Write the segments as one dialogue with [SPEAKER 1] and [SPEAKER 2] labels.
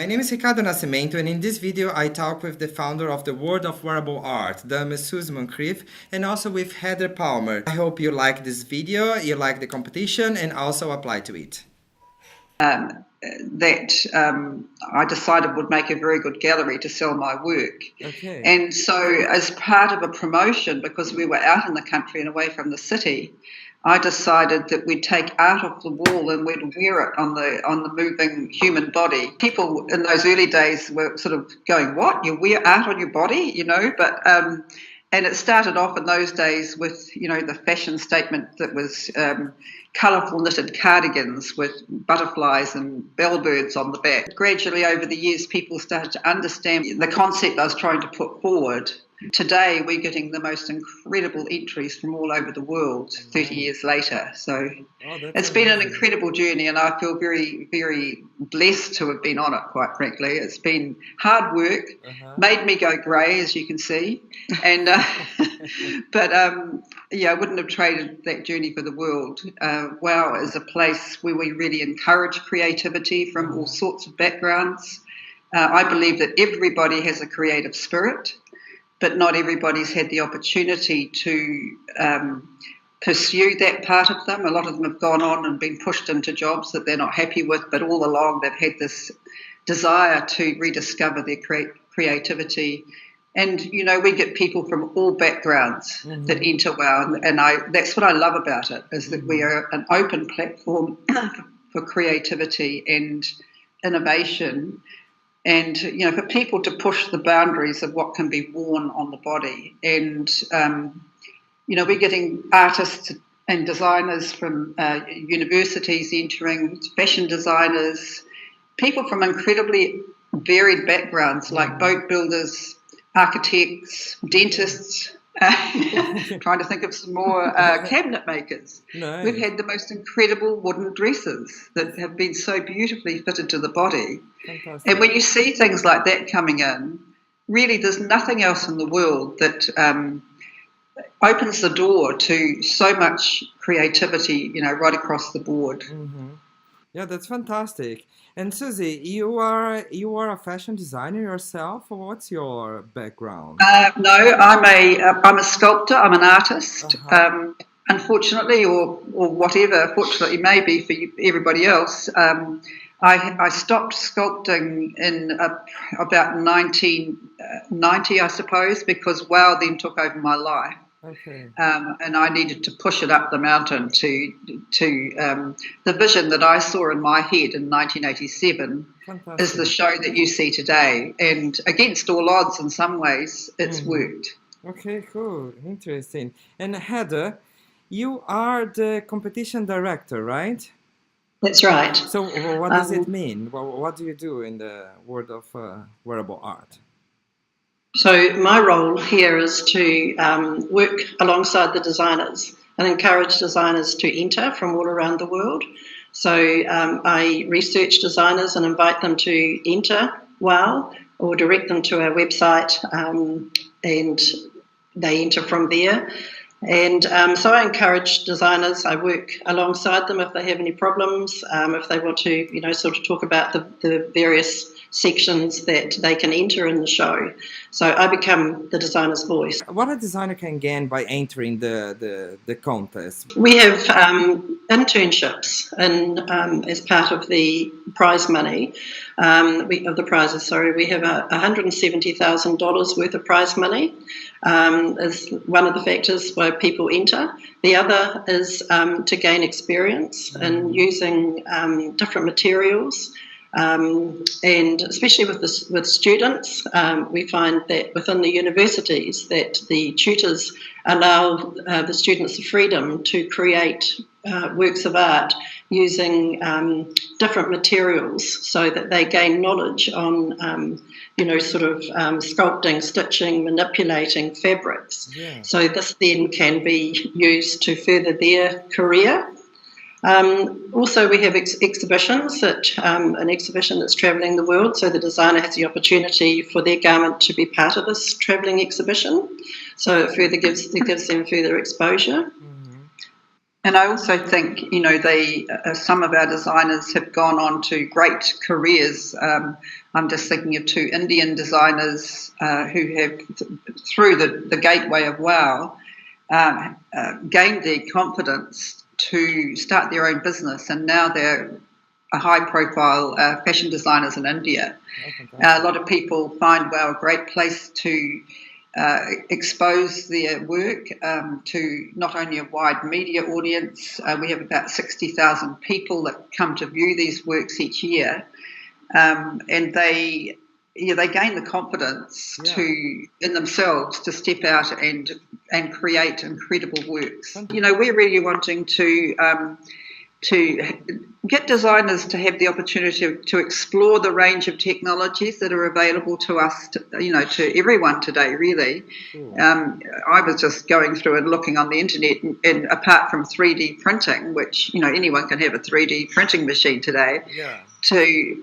[SPEAKER 1] My name is Ricardo Nascimento, and in this video I talk with the founder of the world of wearable art, the Ms. Suzie Moncrief, and also with Heather Palmer. I hope you like this video, you like the competition, and also apply to it.
[SPEAKER 2] I decided would make a very good gallery to sell my work.
[SPEAKER 1] Okay.
[SPEAKER 2] And so as part of a promotion, because we were out in the country and away from the city, I decided that we'd take art off the wall and we'd wear it on the moving human body. People in those early days were sort of going, "What? You wear art on your body?" You know, but and it started off in those days with, you know, the fashion statement that was colourful knitted cardigans with butterflies and bellbirds on the back. Gradually over the years, people started to understand the concept I was trying to put forward. Today, we're getting the most incredible entries from all over the world 30 years later. So it's been an incredible journey, and I feel very, very blessed to have been on it, quite frankly. It's been hard work, made me go grey, as you can see. And yeah, I wouldn't have traded that journey for the world. WOW is a place where we really encourage creativity from all sorts of backgrounds. I believe that everybody has a creative spirit, but not everybody's had the opportunity to pursue that part of them. A lot of them have gone on and been pushed into jobs that they're not happy with, but all along they've had this desire to rediscover their creativity. And, you know, we get people from all backgrounds that enter WOW, and that's what I love about it, is that we are an open platform for creativity and innovation. And, you know, for people to push the boundaries of what can be worn on the body. And, you know, we're getting artists and designers from universities entering, fashion designers, people from incredibly varied backgrounds like boat builders, architects, dentists, trying to think of some more cabinet makers. Nice. We've had the most incredible wooden dresses that have been so beautifully fitted to the body. Fantastic. And when you see things like that coming in, really there's nothing else in the world that opens the door to so much creativity, you know, right across the board.
[SPEAKER 1] Yeah, that's fantastic. And Suzie, you are a fashion designer yourself, or what's your background?
[SPEAKER 2] No, I'm a sculptor. I'm an artist. Unfortunately, or whatever, fortunately maybe for everybody else, I stopped sculpting in about 1990, I suppose, because WOW then took over my life. Okay. And I needed to push it up the mountain to the vision that I saw in my head in 1987. Fantastic. Is the show that you see today. And against all odds, in some ways, it's worked.
[SPEAKER 1] Okay, cool. Interesting. And Heather, you are the competition director, right?
[SPEAKER 2] That's right.
[SPEAKER 1] So what does it mean? What do you do in the world of wearable art?
[SPEAKER 3] So my role here is to work alongside the designers and encourage designers to enter from all around the world. So I research designers and invite them to enter WOW or direct them to our website, and they enter from there. And so I encourage designers. I work alongside them if they have any problems, if they want to, you know, sort of talk about the various sections that they can enter in the show. So I become the designer's voice.
[SPEAKER 1] What a designer can gain by entering the contest?
[SPEAKER 3] We have internships as part of the prize money, of the prizes, sorry. We have $170,000 worth of prize money is one of the factors why people enter. The other is to gain experience in using different materials. And especially with students, we find that within the universities that the tutors allow the students the freedom to create works of art using different materials so that they gain knowledge on, you know, sort of sculpting, stitching, manipulating fabrics. Yeah. So this then can be used to further their career. Also, we have exhibitions, an exhibition that's travelling the world, so the designer has the opportunity for their garment to be part of this travelling exhibition. So it gives them further exposure.
[SPEAKER 2] And I also think, some of our designers have gone on to great careers. I'm just thinking of two Indian designers who have, through the gateway of WOW, gained the confidence to start their own business, and now they're high-profile fashion designers in India. A lot of people find WOW a great place to expose their work to not only a wide media audience. We have about 60,000 people that come to view these works each year, and they gain the confidence in themselves to step out and create incredible works. We're really wanting to get designers to have the opportunity to explore the range of technologies that are available to us, to everyone today, really. I was just going through and looking on the internet, and apart from 3D printing, which, anyone can have a 3D printing machine today, to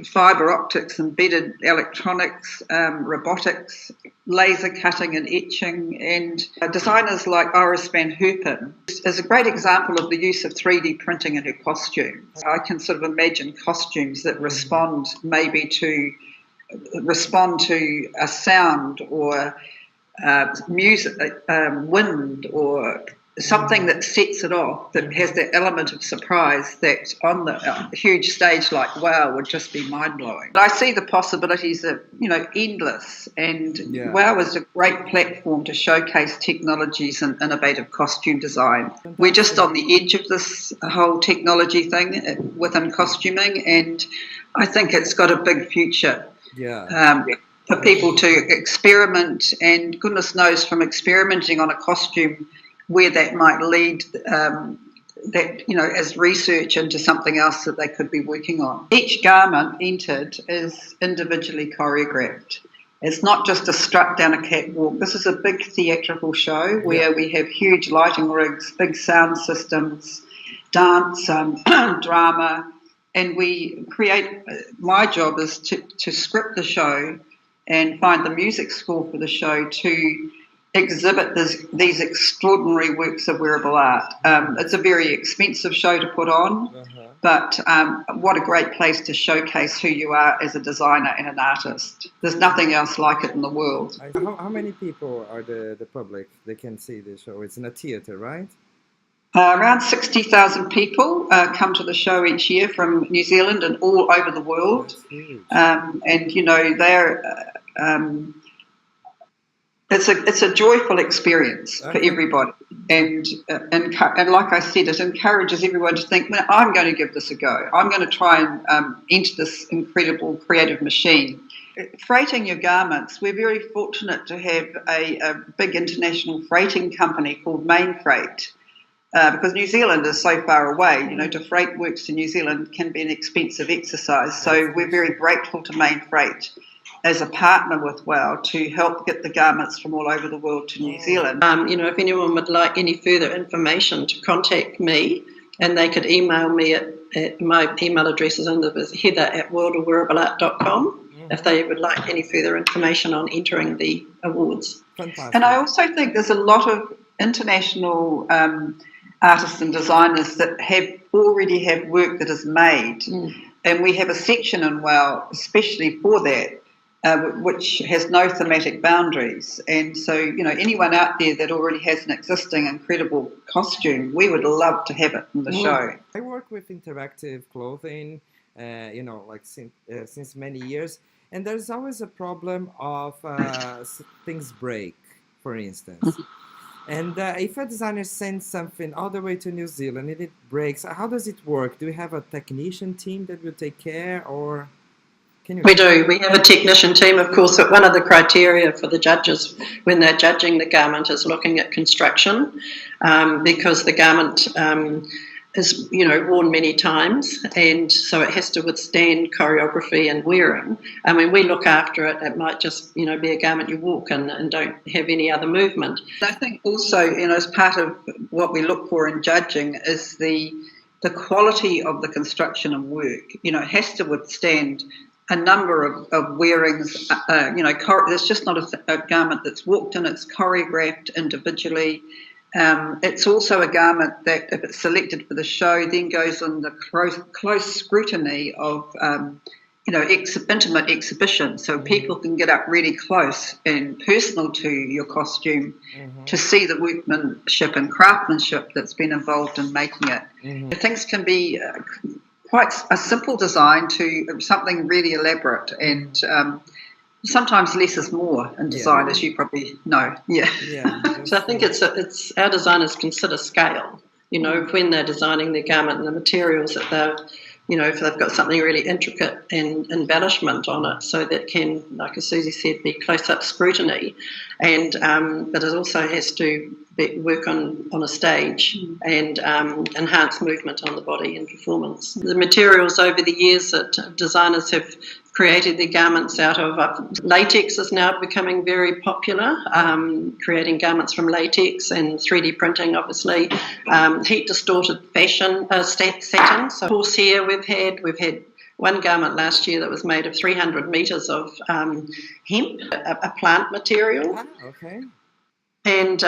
[SPEAKER 2] fibre optics, embedded electronics, robotics, laser cutting and etching, and designers like Iris van Herpen is a great example of the use of 3D printing in her costumes. I can sort of imagine costumes that respond to a sound or music, wind, or something that sets it off, that has that element of surprise that on the huge stage like WOW would just be mind-blowing. I see the possibilities of, endless, and WOW is a great platform to showcase technologies and innovative costume design. We're just on the edge of this whole technology thing within costuming, and I think it's got a big future. For people to experiment, and goodness knows, from experimenting on a costume, where that might lead as research into something else that they could be working on. Each garment entered is individually choreographed. It's not just a strut down a catwalk. This is a big theatrical show where we have huge lighting rigs, big sound systems, dance, drama, and we create. My job is to script the show and find the music score for the show to exhibit these extraordinary works of wearable art. It's a very expensive show to put on, but what a great place to showcase who you are as a designer and an artist. There's nothing else like it in the world.
[SPEAKER 1] How many people are the public they can see the show? It's in a theatre, right?
[SPEAKER 2] Around 60,000 people come to the show each year from New Zealand and all over the world. And they're it's a joyful experience for everybody, and like I said, it encourages everyone to think, well, I'm going to give this a go. I'm going to try and enter this incredible creative machine. Freighting your garments, we're very fortunate to have a big international freighting company called Main Freight, because New Zealand is so far away. To freight works to New Zealand can be an expensive exercise. So we're very grateful to Main Freight as a partner with WOW to help get the garments from all over the world to New Zealand.
[SPEAKER 3] If anyone would like any further information, to contact me, and they could email me at my email address is heather@worldofwearableart.com if they would like any further information on entering the awards.
[SPEAKER 1] Fantastic.
[SPEAKER 2] And I also think there's a lot of international artists and designers that already have work that is made, and we have a section in WOW especially for that, which has no thematic boundaries. And so, anyone out there that already has an existing incredible costume, we would love to have it in the show.
[SPEAKER 1] I work with interactive clothing, since many years, and there's always a problem of things break, for instance. And if a designer sends something all the way to New Zealand and it breaks, how does it work? Do we have a technician team that will take care, or...
[SPEAKER 3] We do. We have a technician team, of course. One of the criteria for the judges when they're judging the garment is looking at construction, because the garment is, worn many times, and so it has to withstand choreography and wearing. I mean, we look after it. It might just, be a garment you walk in and don't have any other movement.
[SPEAKER 2] I think also, as part of what we look for in judging is the quality of the construction and work. It has to withstand a number of wearings. There's just not a garment that's walked in. It's choreographed individually. It's also a garment that, if it's selected for the show, then goes on the close scrutiny of, intimate exhibition. So people can get up really close and personal to your costume to see the workmanship and craftsmanship that's been involved in making it. Things can be quite a simple design to something really elaborate, and sometimes less is more in design, as you probably know.
[SPEAKER 3] So I think it's our designers consider scale, when they're designing their garment and the materials that if they've got something really intricate and embellishment on it, so that can, like as Suzie said, be close-up scrutiny, and but it also has to work on a stage and enhance movement on the body and performance. The materials over the years that designers have created their garments out of, latex is now becoming very popular, creating garments from latex, and 3D printing, obviously, heat distorted fashion, satin, so horsehair we've had one garment last year that was made of 300 metres of hemp, a plant material.
[SPEAKER 1] Ah, okay.
[SPEAKER 3] And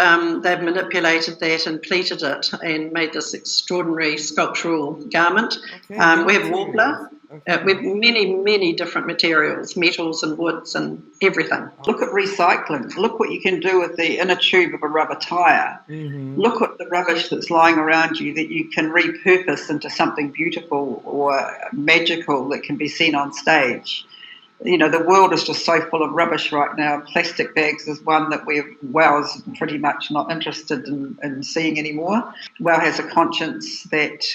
[SPEAKER 3] they've manipulated that and pleated it and made this extraordinary sculptural garment.
[SPEAKER 1] Okay,
[SPEAKER 3] we have warbler.
[SPEAKER 1] Okay.
[SPEAKER 3] With many different materials, metals and woods and everything.
[SPEAKER 2] Look at recycling. Look what you can do with the inner tube of a rubber tyre. Look at the rubbish that's lying around you that you can repurpose into something beautiful or magical that can be seen on stage. The world is just so full of rubbish right now. Plastic bags is one that WOW's pretty much not interested in seeing anymore. WOW has a conscience that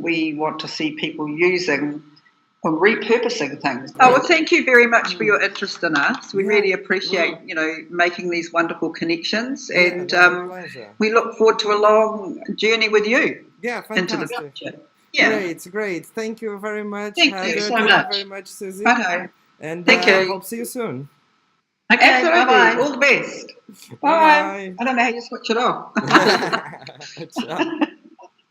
[SPEAKER 2] we want to see people using or repurposing things. Oh, well, thank you very much for your interest in us. We really appreciate, making these wonderful connections, and we look forward to a long journey with you.
[SPEAKER 1] Yeah,
[SPEAKER 2] into the
[SPEAKER 1] fantastic.
[SPEAKER 2] future. Yeah.
[SPEAKER 1] Great. Thank you very much.
[SPEAKER 2] Thank you so much.
[SPEAKER 1] Very much, Suzie.
[SPEAKER 2] Bye.
[SPEAKER 1] And
[SPEAKER 3] Thank you.
[SPEAKER 1] hope to see you soon.
[SPEAKER 3] Okay,
[SPEAKER 2] Absolutely.
[SPEAKER 3] bye-bye.
[SPEAKER 2] All the best. Bye.
[SPEAKER 1] Bye.
[SPEAKER 2] I don't know how you switch it off.
[SPEAKER 1] Ciao.